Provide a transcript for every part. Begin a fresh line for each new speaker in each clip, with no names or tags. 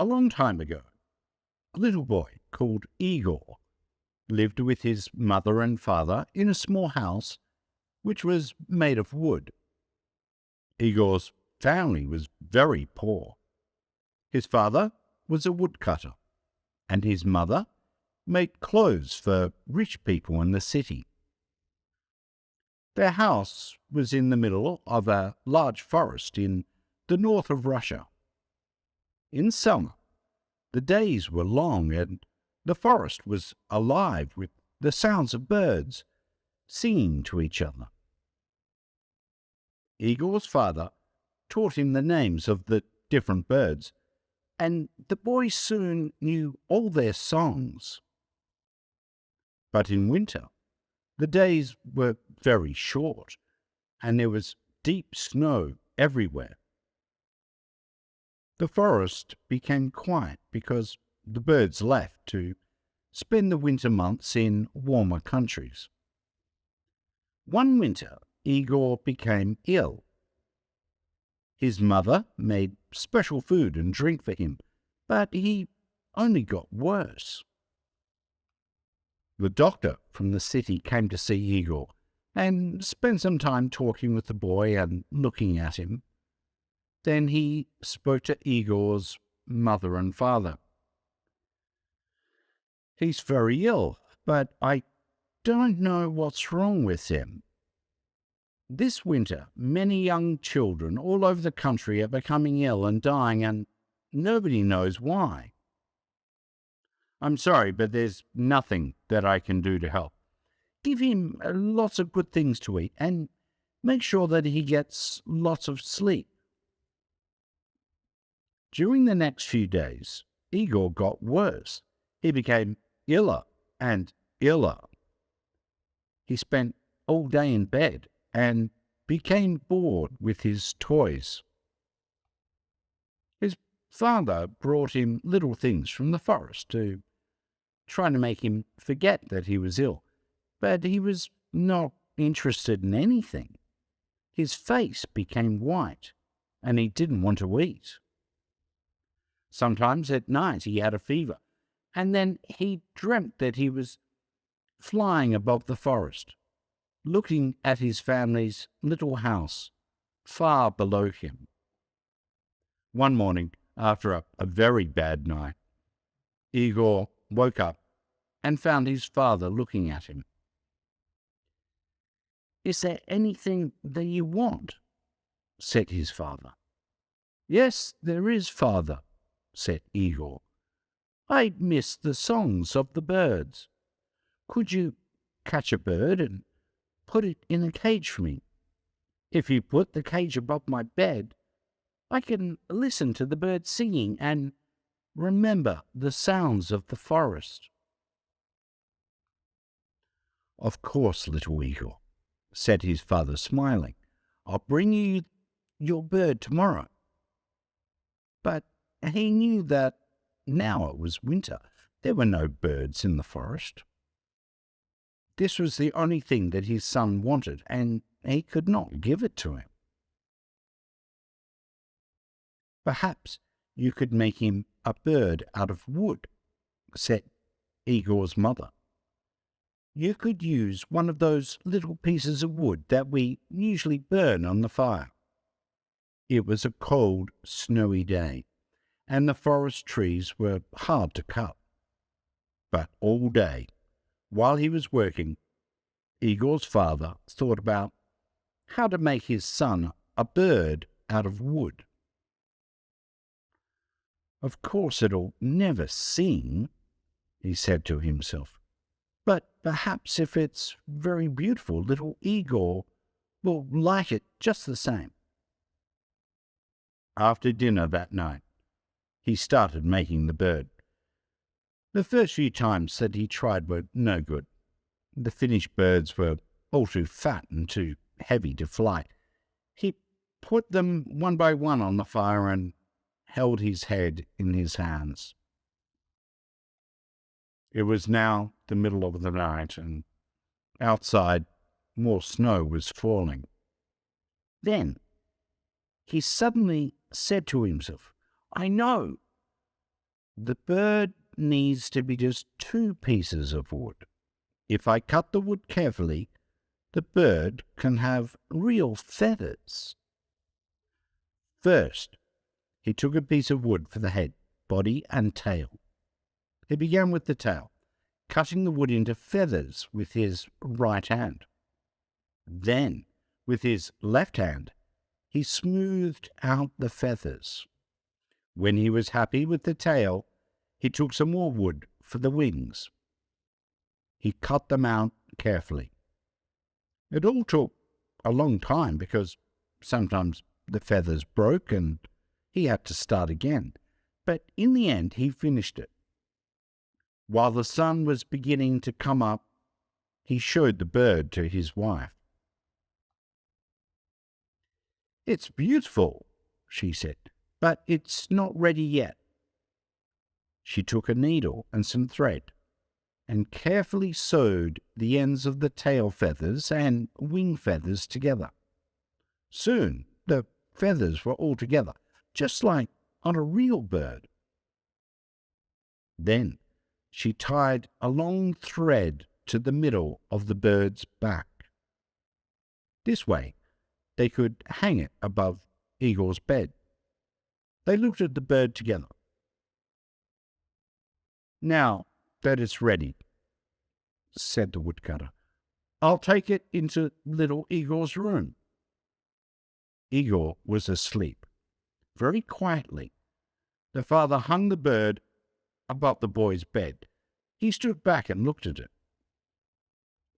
A long time ago, a little boy called Igor lived with his mother and father in a small house which was made of wood. Igor's family was very poor. His father was a woodcutter, and his mother made clothes for rich people in the city. Their house was in the middle of a large forest in the north of Russia. In summer, the days were long and the forest was alive with the sounds of birds singing to each other. Igor's father taught him the names of the different birds, and the boy soon knew all their songs. But in winter, the days were very short, and there was deep snow everywhere. The forest became quiet because the birds left to spend the winter months in warmer countries. One winter, Igor became ill. His mother made special food and drink for him, but he only got worse. The doctor from the city came to see Igor and spent some time talking with the boy and looking at him. Then he spoke to Igor's mother and father. "He's very ill, but I don't know what's wrong with him. This winter, many young children all over the country are becoming ill and dying, and nobody knows why. I'm sorry, but there's nothing that I can do to help. Give him lots of good things to eat and make sure that he gets lots of sleep." During the next few days, Igor got worse. He became iller and iller. He spent all day in bed and became bored with his toys. His father brought him little things from the forest to try to make him forget that he was ill, but he was not interested in anything. His face became white, and he didn't want to eat. Sometimes at night he had a fever, and then he dreamt that he was flying above the forest, looking at his family's little house far below him. One morning, after a very bad night, Igor woke up and found his father looking at him. "Is there anything that you want?" said his father. "Yes, there is, father," said Igor. "I miss the songs of the birds. Could you catch a bird and put it in a cage for me? If you put the cage above my bed, I can listen to the birds singing and remember the sounds of the forest." "Of course, little Igor," said his father, smiling. "I'll bring you your bird tomorrow." But he knew that now it was winter. There were no birds in the forest. This was the only thing that his son wanted, and he could not give it to him. "Perhaps you could make him a bird out of wood," said Igor's mother. "You could use one of those little pieces of wood that we usually burn on the fire." It was a cold, snowy day, and the forest trees were hard to cut. But all day, while he was working, Igor's father thought about how to make his son a bird out of wood. "Of course it'll never sing," he said to himself, "but perhaps if it's very beautiful, little Igor will like it just the same." After dinner that night, he started making the bird. The first few times that he tried were no good. The finished birds were all too fat and too heavy to fly. He put them one by one on the fire and held his head in his hands. It was now the middle of the night, and outside more snow was falling. Then he suddenly said to himself, "I know! The bird needs to be just 2 pieces of wood. If I cut the wood carefully, the bird can have real feathers. First, he took a piece of wood for the head, body, and tail. He began with the tail, cutting the wood into feathers with his right hand. Then, with his left hand, he smoothed out the feathers. When he was happy with the tail, he took some more wood for the wings. He cut them out carefully. It all took a long time because sometimes the feathers broke and he had to start again. But in the end, he finished it. While the sun was beginning to come up, he showed the bird to his wife. "It's beautiful," she said, "but it's not ready yet." She took a needle and some thread and carefully sewed the ends of the tail feathers and wing feathers together. Soon the feathers were all together, just like on a real bird. Then she tied a long thread to the middle of the bird's back. This way they could hang it above Eagle's bed. They looked at the bird together. "Now that it's ready," said the woodcutter, "I'll take it into little Eagle's room." Eagle was asleep. Very quietly, the father hung the bird above the boy's bed. He stood back and looked at it.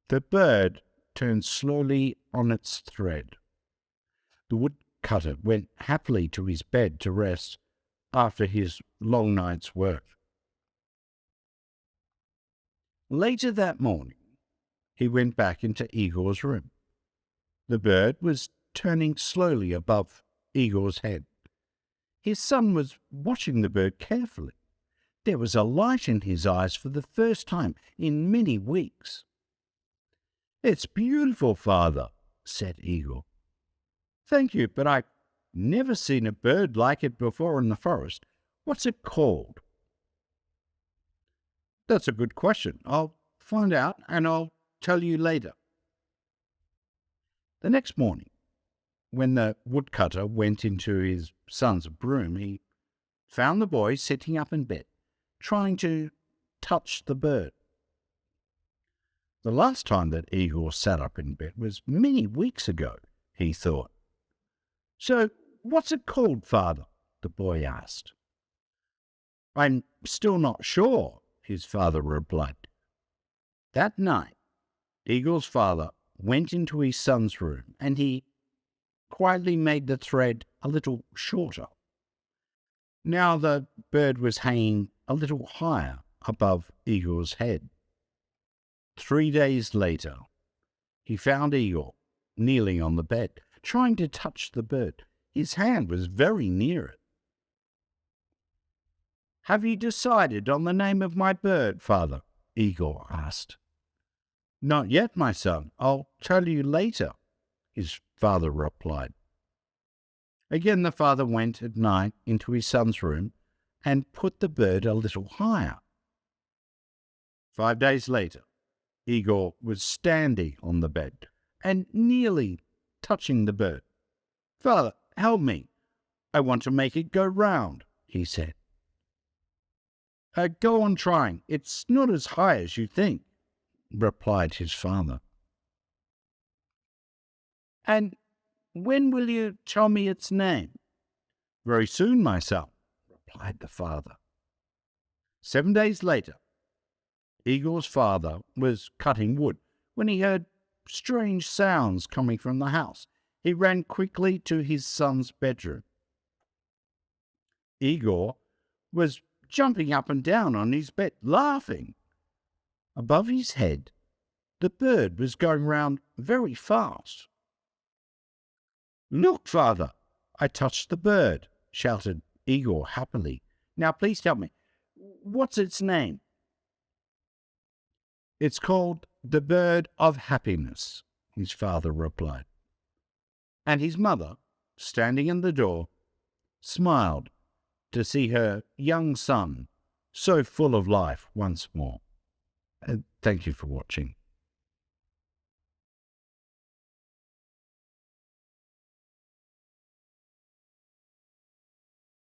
The bird turned slowly on its thread. The woodcutter went happily to his bed to rest after his long night's work. Later that morning, he went back into Eagle's room. The bird was turning slowly above Eagle's head. His son was watching the bird carefully. There was a light in his eyes for the first time in many weeks. "It's beautiful, father," said Eagle. "Thank you, but I've never seen a bird like it before in the forest. What's it called?" "That's a good question. I'll find out and I'll tell you later." The next morning, when the woodcutter went into his son's room, he found the boy sitting up in bed, trying to touch the bird. The last time that Eagle sat up in bed was many weeks ago, he thought. "So what's it called, father?" the boy asked. "I'm still not sure," his father replied. That night, Eagle's father went into his son's room and he quietly made the thread a little shorter. Now the bird was hanging a little higher above Eagle's head. 3 days later, he found Eagle kneeling on the bed, trying to touch the bird. His hand was very near it. "Have you decided on the name of my bird, father?" Eagle asked. "Not yet, my son. I'll tell you later," his father replied. Again the father went at night into his son's room and put the bird a little higher. 5 days later, Eagle was standing on the bed and nearly touching the bird. "Father, help me. I want to make it go round," he said. Go on trying. It's not as high as you think," replied his father. "And when will you tell me its name?" "Very soon, my son," replied the father. 7 days later, Eagle's father was cutting wood when he heard strange sounds coming from the house. He ran quickly to his son's bedroom. Eagle was jumping up and down on his bed, laughing. Above his head, the bird was going round very fast. "Look, father, I touched the bird," shouted Eagle happily. "Now please tell me, what's its name?" "It's called the Bird of Happiness," his father replied. And his mother, standing in the door, smiled to see her young son so full of life once more. And thank you for watching.